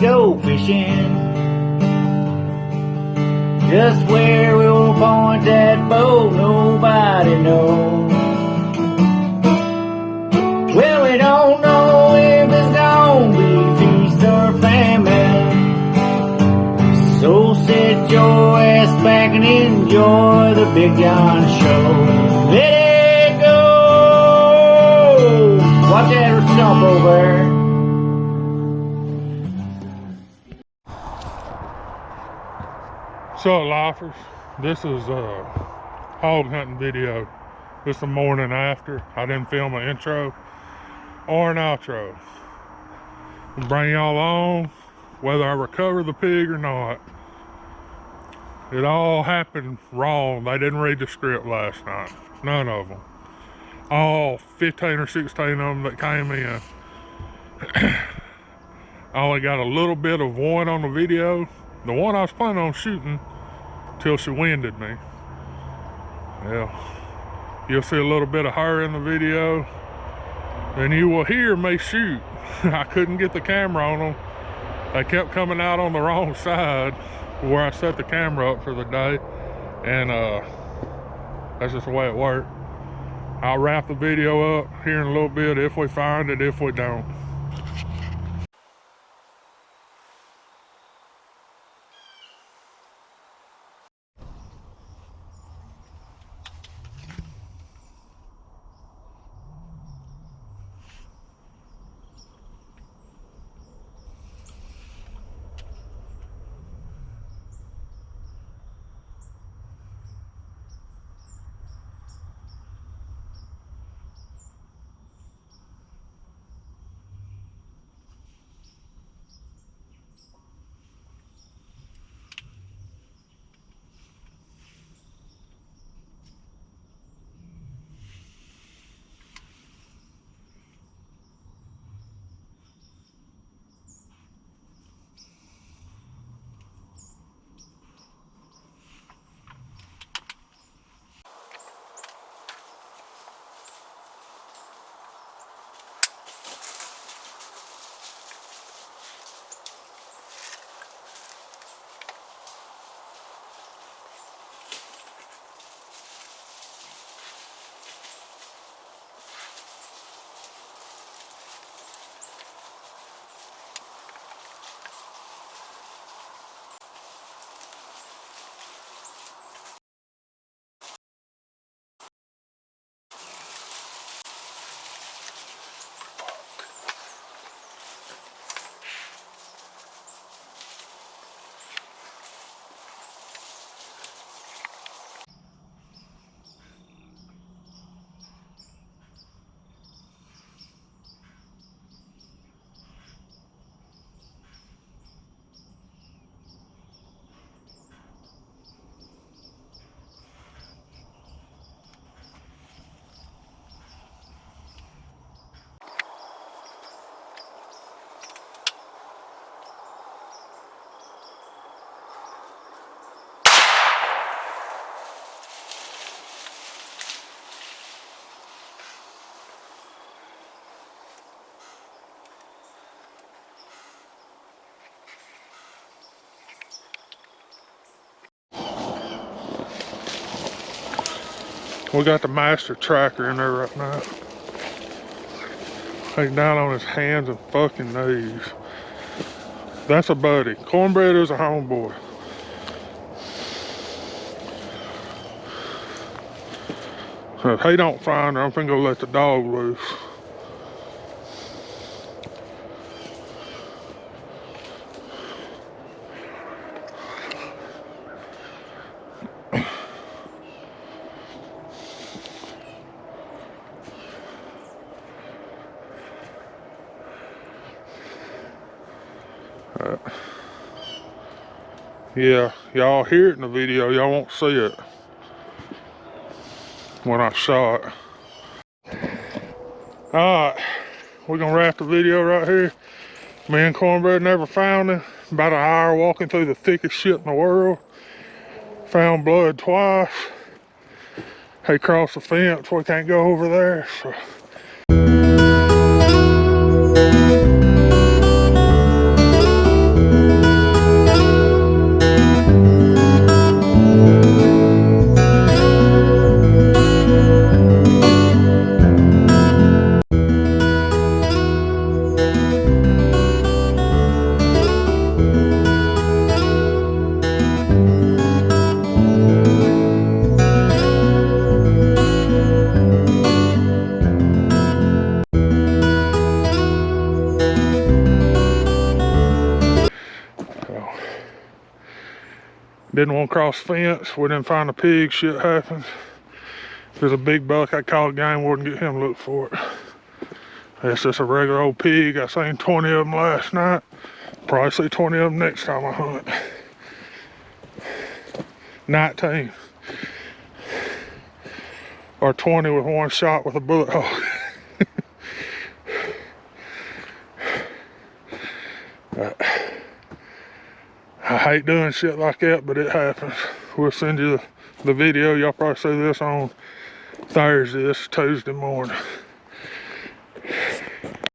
go fishing. Just where we'll point that boat, nobody knows. Well, we don't know if it's gonna be feast or famine. So sit your ass back and enjoy the Big John Show. Let it go! Watch that stump over there. What's up, lifers? This is a hog hunting video. This is the morning after. I didn't film an intro or an outro. I'll bring y'all on whether I recover the pig or not. It all happened wrong. They didn't read the script last night. None of them. All 15 or 16 of them that came in. I only got a little bit of one on the video. The one I was planning on shooting till she winded me. Yeah, you'll see a little bit of her in the video, and you will hear me shoot. I couldn't get the camera on them. They kept coming out on the wrong side where I set the camera up for the day, and that's just the way it worked. I'll wrap the video up here in a little bit if we find it, if we don't. We got the master tracker in there right now. He's down on his hands and fucking knees. That's a buddy. Cornbread is a homeboy. So if he don't find her, I'm finna go let the dog loose. Yeah, y'all hear it in the video, y'all won't see it when I shot. Alright, we're gonna wrap the video right here. Me and Cornbread never found him. About an hour walking through the thickest shit in the world. Found blood twice. He crossed the fence, we can't go over there, so. Didn't want to cross the fence. We didn't find a pig. Shit happens. If there's a big buck, I call a game warden and get him to look for it. That's just a regular old pig. I seen 20 of them last night. Probably see 20 of them next time I hunt. 19. Or 20 with one shot with a bullet hole. I hate doing shit like that, but it happens. We'll send you the video. Y'all probably see this on Thursday. This is Tuesday morning.